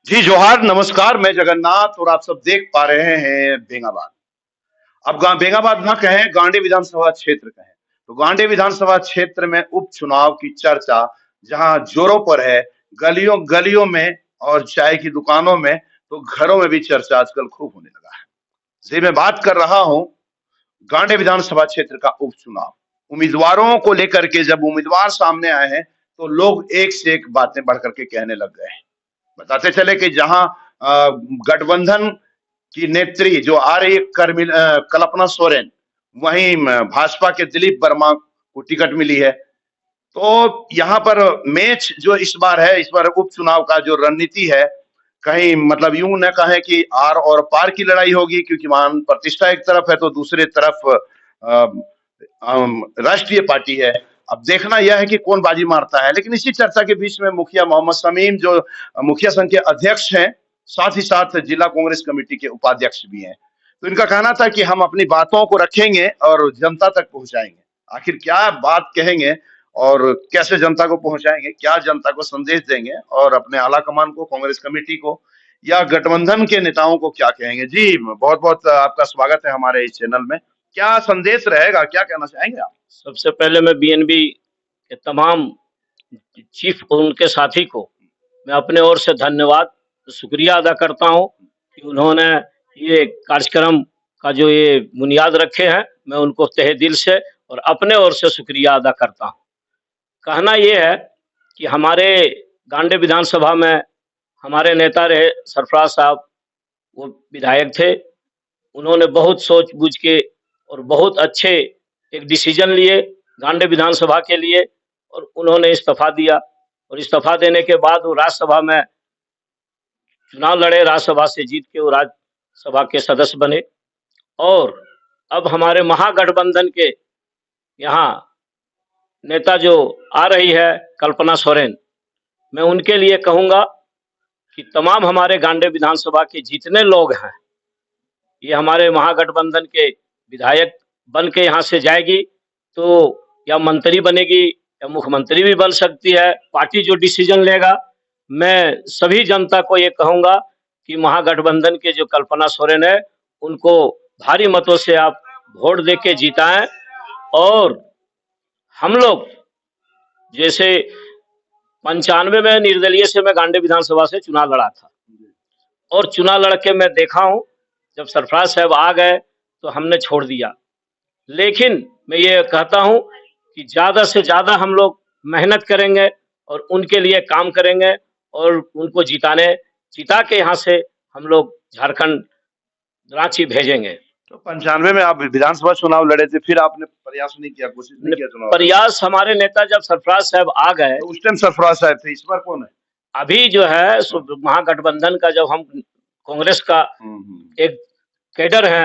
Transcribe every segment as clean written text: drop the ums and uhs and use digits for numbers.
जी जोहार नमस्कार। मैं जगन्नाथ और आप सब देख पा रहे हैं बेंगाबाद। अब बेंगाबाद ना कहें, गांडी विधानसभा क्षेत्र कहें, तो गांडी विधानसभा क्षेत्र में उपचुनाव की चर्चा जहां जोरों पर है, गलियों गलियों में और चाय की दुकानों में, तो घरों में भी चर्चा आजकल खूब होने लगा है। जी मैं बात कर रहा हूं गांडी विधानसभा क्षेत्र का उपचुनाव। उम्मीदवारों को लेकर के जब उम्मीदवार सामने आए हैं, तो लोग एक से एक बातें बढ़ करके कहने लग गए हैं। बताते चले कि जहां गठबंधन की नेत्री जो आ रही है कल्पना सोरेन, वहीं भाजपा के दिलीप वर्मा को टिकट मिली है। तो यहाँ पर मैच जो इस बार है, इस बार उपचुनाव का जो रणनीति है, कहीं मतलब यूं न कहें कि आर और पार की लड़ाई होगी, क्योंकि मान प्रतिष्ठा एक तरफ है तो दूसरी तरफ राष्ट्रीय पार्टी है। अब देखना यह है कि कौन बाजी मारता है। लेकिन इसी चर्चा के बीच में मुखिया मोहम्मद शमीम जो मुखिया संघ के अध्यक्ष हैं, साथ ही साथ जिला कांग्रेस कमेटी के उपाध्यक्ष भी हैं, तो इनका कहना था कि हम अपनी बातों को रखेंगे और जनता तक पहुंचाएंगे। आखिर क्या बात कहेंगे और कैसे जनता को पहुंचाएंगे, क्या जनता को संदेश देंगे और अपने आला कमान को, कांग्रेस कमेटी को या गठबंधन के नेताओं को क्या कहेंगे। जी बहुत बहुत आपका स्वागत है हमारे इस चैनल में। क्या संदेश रहेगा, क्या कहना चाहेंगे आप? सबसे पहले मैं बीएनबी के तमाम चीफ और उनके साथी को मैं अपने ओर से धन्यवाद शुक्रिया अदा करता हूं कि उन्होंने ये कार्यक्रम का जो ये बुनियाद रखे हैं। मैं उनको तहे दिल से और अपने ओर से शुक्रिया अदा करता हूं। कहना ये है कि हमारे गांडी विधानसभा में हमारे नेता रहे सरफराज साहब, वो विधायक थे। उन्होंने बहुत सोच बूझ के और बहुत अच्छे एक डिसीजन लिए गांडी विधानसभा के लिए, और उन्होंने इस्तीफा दिया। और इस्तीफा देने के बाद वो राज्यसभा में चुनाव लड़े, राज्यसभा से जीत के वो राज्यसभा के सदस्य बने। और अब हमारे महागठबंधन के यहाँ नेता जो आ रही है कल्पना सोरेन, मैं उनके लिए कहूँगा कि तमाम हमारे गांडी विधानसभा के जितने लोग हैं, ये हमारे महागठबंधन के विधायक बन के यहाँ से जाएगी तो या मंत्री बनेगी या मुख्यमंत्री भी बन सकती है। पार्टी जो डिसीजन लेगा, मैं सभी जनता को ये कहूँगा कि महागठबंधन के जो कल्पना सोरेन है, उनको भारी मतों से आप वोट दे के जिताएं। और हम लोग जैसे 95 में निर्दलीय से मैं गांडी विधानसभा से चुनाव लड़ा था, और चुनाव लड़के मैं देखा हूँ जब सरफराज साहब आ गए तो हमने छोड़ दिया। लेकिन मैं ये कहता हूं कि ज्यादा से ज्यादा हम लोग मेहनत करेंगे और उनके लिए काम करेंगे और उनको जिता के यहाँ से हम लोग झारखंड रांची भेजेंगे। तो 95 में आप विधानसभा चुनाव लड़े थे, फिर आपने प्रयास नहीं किया, कोशिश नहीं किया चुनाव? प्रयास हमारे नेता जब सरफराज साहब आ गए, तो उस टाइम सरफराज साहब थे, इस बार कौन है? अभी जो है महागठबंधन का जब हम कांग्रेस का एक कैडर है,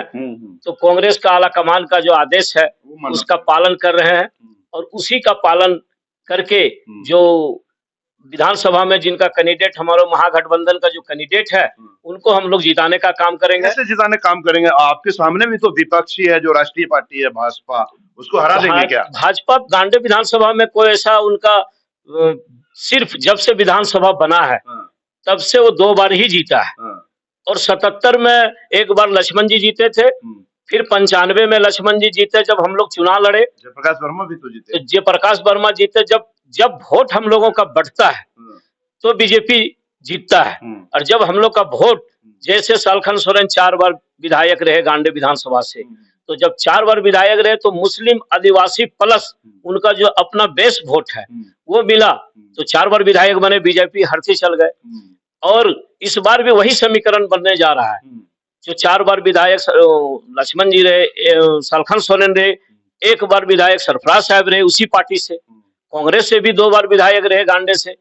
तो कांग्रेस का आला कमान का जो आदेश है उसका पालन कर रहे हैं, और उसी का पालन करके जो विधानसभा में जिनका कैंडिडेट, हमारा महागठबंधन का जो कैंडिडेट है, उनको हम लोग जिताने का काम करेंगे। कैसे जिताने काम करेंगे? आपके सामने भी तो विपक्षी है जो राष्ट्रीय पार्टी है भाजपा, उसको हरा देंगे क्या? भाजपा गांडी विधानसभा में कोई ऐसा उनका सिर्फ जब से विधानसभा बना है तब से वो 2 बार ही जीता है। और 77 में एक बार लक्ष्मण जी जीते थे, फिर 95 में लक्ष्मण जी जीते जब हम लोग चुनाव लड़े। जयप्रकाश वर्मा भी तो जीते। जयप्रकाश वर्मा जीते। जब वोट हम लोगों का बढ़ता है तो बीजेपी जीतता है। और जब हम लोग का वोट, जैसे सालखन सोरेन 4 बार विधायक रहे गांडी विधानसभा से, तो जब 4 बार विधायक रहे तो मुस्लिम आदिवासी प्लस उनका जो अपना बेस वोट है वो मिला, तो 4 बार विधायक बने, बीजेपी हरती चल गए। और इस बार भी वही समीकरण बनने जा रहा है। जो 4 बार विधायक लक्ष्मण जी रहे, सालखन सोरेन रहे, 1 बार विधायक सरफराज साहब रहे उसी पार्टी से, कांग्रेस से भी 2 बार विधायक रहे गांडे से।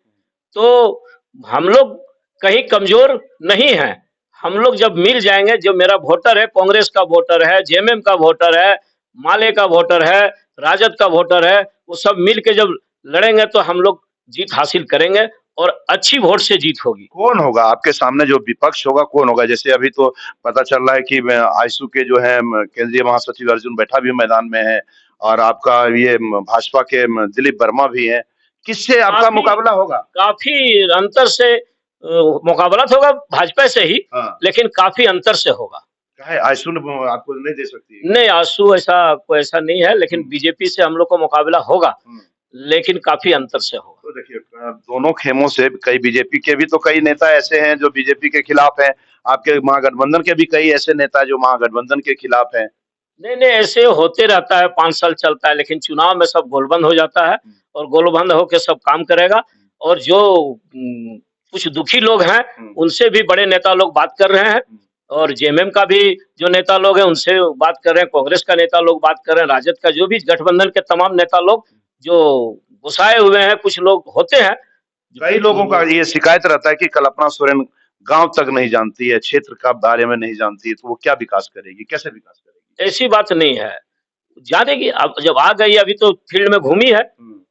तो हम लोग कहीं कमजोर नहीं हैं। हम लोग जब मिल जाएंगे, जो मेरा वोटर है, कांग्रेस का वोटर है, जेएमएम का वोटर है, माले का वोटर है, राजद का वोटर है, वो सब मिल के जब लड़ेंगे तो हम लोग जीत हासिल करेंगे और अच्छी वोट से जीत होगी। कौन होगा आपके सामने जो विपक्ष होगा, कौन होगा? जैसे अभी तो पता चल रहा है कि आजसू के जो है केंद्रीय महासचिव अर्जुन बैठा भी मैदान में है, और आपका ये भाजपा के दिलीप वर्मा भी है। किससे आपका मुकाबला होगा? काफी अंतर से मुकाबला तो होगा भाजपा से ही, हाँ। लेकिन काफी अंतर से होगा। काहे आशु ने आपको नहीं दे सकती? नहीं, आंसू ऐसा कोई ऐसा नहीं है, लेकिन बीजेपी से हम लोग का मुकाबला होगा, लेकिन काफी अंतर से होगा। तो देखिए दोनों खेमों से कई बीजेपी के भी तो कई नेता ऐसे हैं जो बीजेपी के खिलाफ हैं, आपके महागठबंधन के भी कई ऐसे नेता जो महागठबंधन के खिलाफ हैं। नहीं नहीं, ऐसे होते रहता है, 5 साल चलता है, लेकिन चुनाव में सब गोलबंद हो जाता है और गोलबंद होकर सब काम करेगा। और जो कुछ दुखी लोग हैं उनसे भी बड़े नेता लोग बात कर रहे हैं, और जेएमएम का भी जो नेता लोग हैं उनसे बात कर रहे हैं, कांग्रेस का नेता लोग बात कर रहे हैं, राजद का, जो भी गठबंधन के तमाम नेता लोग जो घुसाए हुए हैं, कुछ लोग होते हैं। कई लोगों का ये शिकायत रहता है कि कल्पना सोरेन गांव तक नहीं जानती है, क्षेत्र का बारे में नहीं जानती है, तो वो क्या विकास करेगी, कैसे विकास करेगी? ऐसी बात नहीं है, जानेगी। अब जब आ गई, अभी तो फील्ड में घूमी है,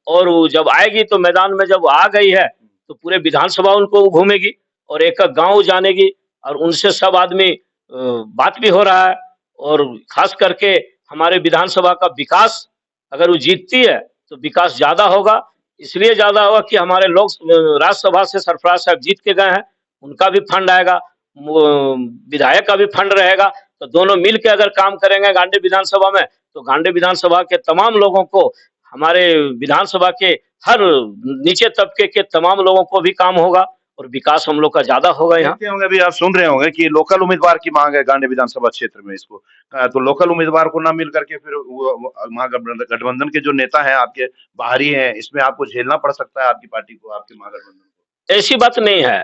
और वो जब आएगी तो मैदान में जब आ गई है तो पूरे विधानसभा उनको घूमेगी और एक एक गांव जानेगी, और उनसे सब आदमी बात भी हो रहा है। और खास करके हमारे विधानसभा का विकास, अगर वो जीतती है तो विकास ज्यादा होगा। इसलिए ज्यादा होगा कि हमारे लोग राज्यसभा से सरफराज साहब जीत के गए हैं, उनका भी फंड आएगा, विधायक का भी फंड रहेगा, तो दोनों मिल के अगर काम करेंगे गांधी विधानसभा में, तो गांधी विधानसभा के तमाम लोगों को, हमारे विधानसभा के हर नीचे तबके के तमाम लोगों को भी काम होगा और विकास हम लोग का ज्यादा होगा। यहाँ होंगे अभी आप सुन रहे होंगे कि लोकल उम्मीदवार की मांग है गांधी विधानसभा क्षेत्र में, इसको तो लोकल उम्मीदवार को ना मिल करके फिर महागठबंधन के जो नेता हैं आपके बाहरी हैं, इसमें आपको झेलना पड़ सकता है आपकी पार्टी को, आपके महागठबंधन को। ऐसी बात नहीं है,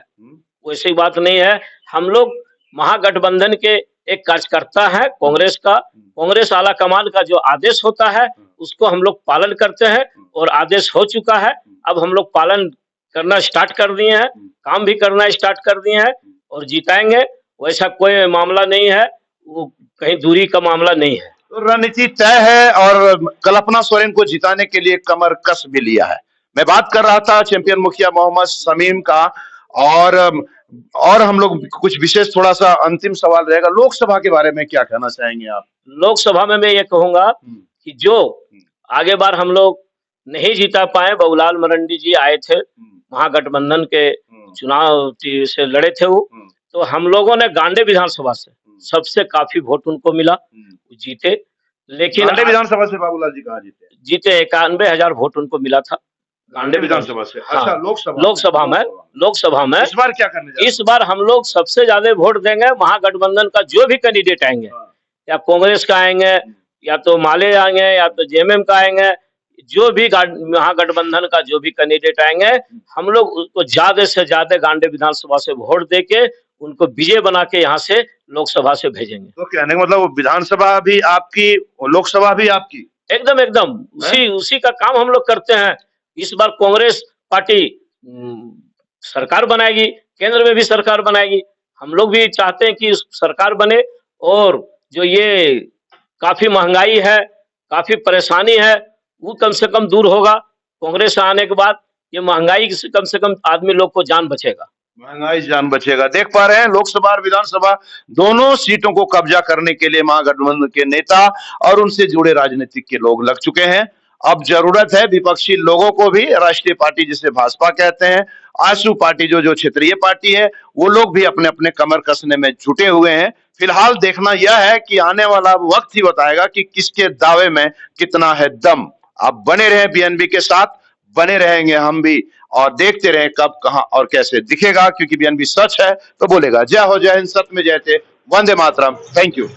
वैसी बात नहीं है। हम लोग महागठबंधन के एक कार्यकर्ता है कांग्रेस का, कांग्रेस आला कमान का जो आदेश होता है उसको हम लोग पालन करते हैं, और आदेश हो चुका है, अब हम लोग पालन करना स्टार्ट कर दिए हैं, काम भी करना स्टार्ट कर दिए हैं, और जिताएंगे। वैसा कोई मामला नहीं है, वो कहीं दूरी का मामला नहीं है। तो रणनीति तय है और कल्पना सोरेन को जिताने के लिए कमर कस भी लिया है। मैं बात कर रहा था चैंपियन मुखिया मोहम्मद शमीम का, और हम लोग कुछ विशेष थोड़ा सा अंतिम सवाल रहेगा, लोकसभा के बारे में क्या कहना चाहेंगे आप? लोकसभा में मैं ये कहूंगा कि जो आगे बार हम लोग नहीं जीता पाए, बाबूलाल मरंडी जी आए थे, महागठबंधन के चुनाव से लड़े थे वो, तो हम लोगों ने गांधी विधानसभा से सबसे काफी वोट उनको मिला, जीते। लेकिन गांधी विधानसभा से बाबूलाल जी कहाँ जीते? जीते 91,000 वोट उनको मिला था गांधी विधानसभा से। अच्छा, हाँ, लोकसभा में इस बार क्या करने जा रहे हैं? इस बार हम लोग सबसे ज्यादा वोट देंगे महागठबंधन का जो भी कैंडिडेट आएंगे, या कांग्रेस का आएंगे, या तो माले आएंगे, या तो जेएमएम का आएंगे, जो भी महागठबंधन का जो भी कैंडिडेट आएंगे, हम लोग उसको ज्यादा से ज्यादा गांधी विधानसभा से वोट देके उनको विजय बना के यहाँ से लोकसभा से भेजेंगे। तो कहने का मतलब विधानसभा भी आपकी, लोकसभा भी आपकी? एकदम उसी का काम हम लोग करते हैं। इस बार कांग्रेस पार्टी सरकार बनाएगी, केंद्र में भी सरकार बनाएगी, हम लोग भी चाहते हैं कि सरकार बने, और जो ये काफी महंगाई है, काफी परेशानी है, वो कम से कम दूर होगा। कांग्रेस आने के बाद ये महंगाई से कम आदमी लोग को जान बचेगा, महंगाई जान बचेगा। देख पा रहे हैं लोकसभा और विधानसभा दोनों सीटों को कब्जा करने के लिए महागठबंधन के नेता और उनसे जुड़े राजनीतिक के लोग लग चुके हैं। अब जरूरत है विपक्षी लोगों को भी, राष्ट्रीय पार्टी जिसे भाजपा कहते हैं, आजसू पार्टी जो क्षेत्रीय पार्टी है, वो लोग भी अपने अपने कमर कसने में जुटे हुए हैं। फिलहाल देखना यह है कि आने वाला वक्त ही बताएगा कि किसके दावे में कितना है दम। आप बने रहे बीएनबी के साथ, बने रहेंगे हम भी, और देखते रहे कब, कहां और कैसे दिखेगा, क्योंकि बीएनबी सच है तो बोलेगा। जय हो, जय हिंद, सत्य में जयते, वंदे मातरम, थैंक यू।